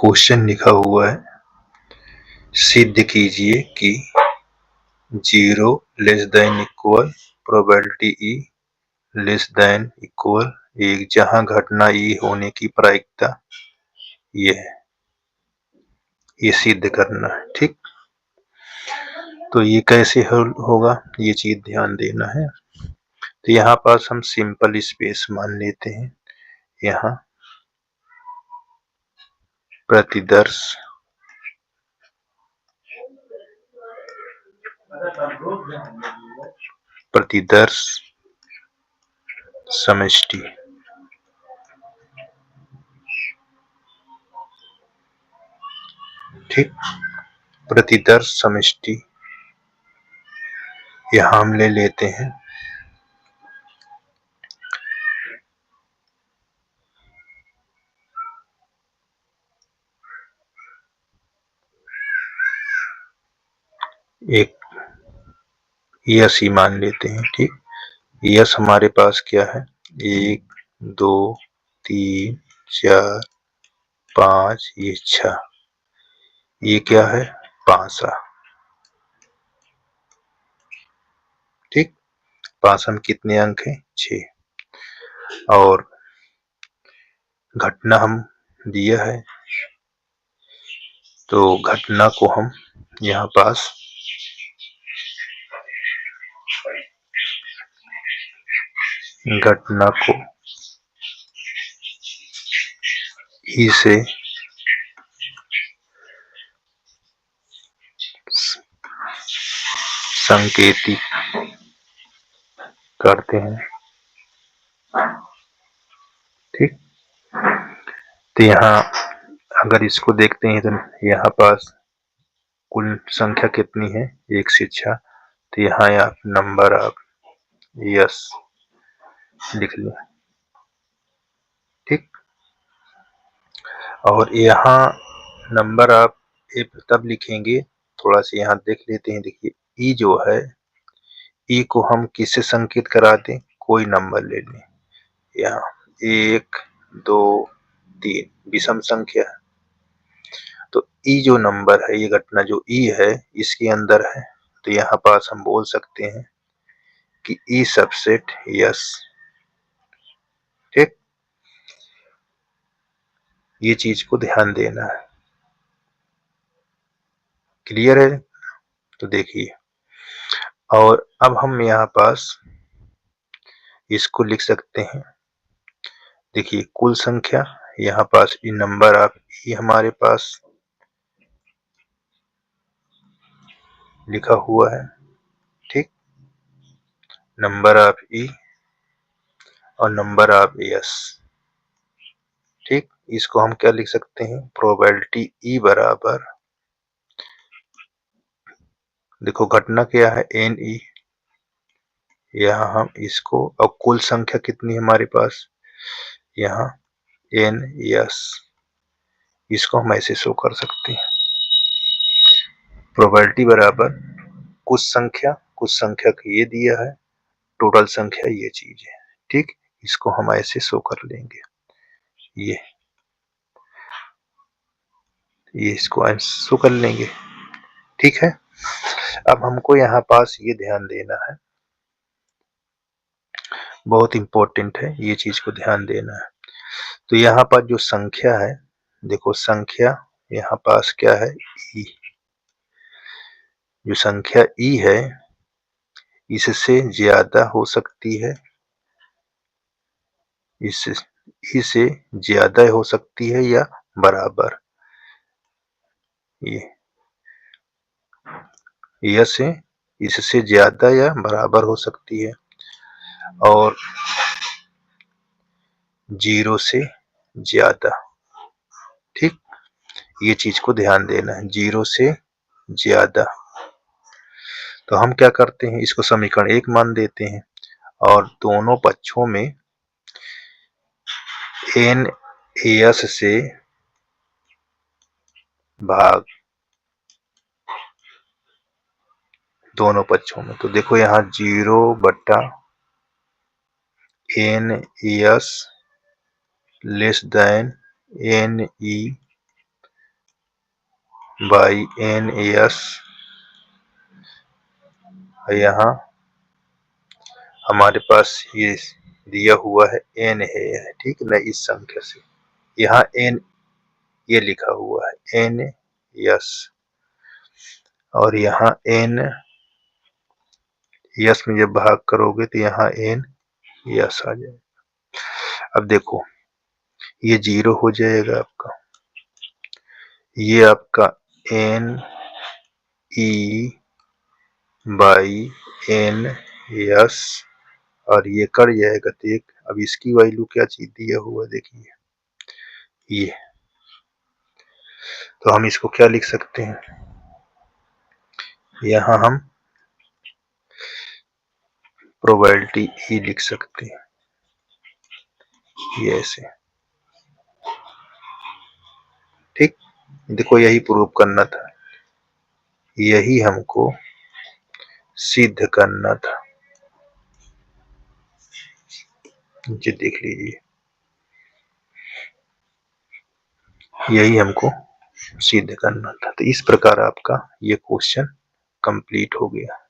Question लिखा हुआ है, सिद्ध कीजिए कि 0 less than equal probability E less than equal 1 जहां घटना ई होने की प्रायिकता ये है, ये सिद्ध करना है। ठीक, तो ये कैसे होगा, ये चीज ध्यान देना है। तो यहाँ पास हम सिंपल स्पेस मान लेते हैं, यहाँ प्रतिदर्श समष्टि, ठीक, प्रतिदर्श समष्टि यहाँ हम ले लेते हैं एक यस ही मान लेते हैं। ठीक, यस हमारे पास क्या है, 1 2 3 4 5, ये 6, ये क्या है, पासा। ठीक, पासा में कितने अंक हैं, 6। और घटना हम दिया है, तो घटना को हम यहाँ पास घटना को ई से संकेतित करते हैं। ठीक, तो यहाँ अगर इसको देखते हैं तो यहाँ पास कुल संख्या कितनी है, 1 से 6। तो यहाँ आप नंबर आप यस लिख लें। ठीक, और यहाँ नंबर आप तब लिखेंगे, थोड़ा सा यहाँ देख लेते हैं। देखिए ई जो है, ई को हम किससे संकेत करा दें, कोई नंबर ले लें। यहाँ 1 2 3 विषम संख्या, तो ई जो नंबर है, ये घटना जो ई है इसके अंदर है, तो यहाँ पास हम बोल सकते हैं कि ई सबसेट यस। ठीक, ये चीज को ध्यान देना है। क्लियर है, तो देखिए, और अब हम यहाँ पास इसको लिख सकते हैं। देखिए कुल संख्या, यहाँ पास ये नंबर आप ये हमारे पास लिखा हुआ है। ठीक, नंबर ऑफ ई और नंबर ऑफ यस। ठीक, इसको हम क्या लिख सकते हैं, प्रोबेबिलिटी ई बराबर, देखो घटना क्या है, एन ई, यहाँ हम इसको, और कुल संख्या कितनी हमारे पास, यहाँ एन यस, इसको हम ऐसे शो कर सकते हैं, प्रोबेबिलिटी बराबर कुछ संख्या को ये दिया है, टोटल संख्या ये चीज है। ठीक, इसको हम ऐसे शो कर लेंगे, ये इसको ऐसे शो कर लेंगे। ठीक है, अब हमको यहाँ पास ये ध्यान देना है, बहुत इंपॉर्टेंट है, ये चीज को ध्यान देना है। तो यहाँ पर जो संख्या है, देखो संख्या यहाँ पास क्या है, ई, जो संख्या ई है इससे ज्यादा हो सकती है, इससे ज्यादा हो सकती है या बराबर, ये से इससे ज्यादा या बराबर हो सकती है, और 0 से ज्यादा। ठीक, ये चीज को ध्यान देना है, 0 से ज्यादा। तो हम क्या करते हैं, इसको समीकरण 1 मान देते हैं, और दोनों पक्षों में एन एस से भाग, दोनों पक्षों में। तो देखो यहाँ 0 बटा N S less than N E by N S, यहाँ हमारे पास ये दिया हुआ है एन है, ठीक ना, इस संख्या से यहाँ एन ये लिखा हुआ है एन यस, और यहाँ एन यस में जब भाग करोगे तो यहाँ एन यस आ जाएगा। अब देखो ये 0 हो जाएगा आपका, ये आपका N E by N S, और ये कट जाएगा तो एक, अब इसकी वैल्यू क्या चीज दिया हुआ देखिए ये, तो हम इसको क्या लिख सकते हैं, यहाँ हम प्रोबेबिलिटी ई लिख सकते हैं, ये ऐसे, ठीक। देखो यही प्रूव करना था, यही हमको सिद्ध करना था, जी देख लीजिए, यही हमको सिद्ध करना था। तो इस प्रकार आपका ये क्वेश्चन कंप्लीट हो गया।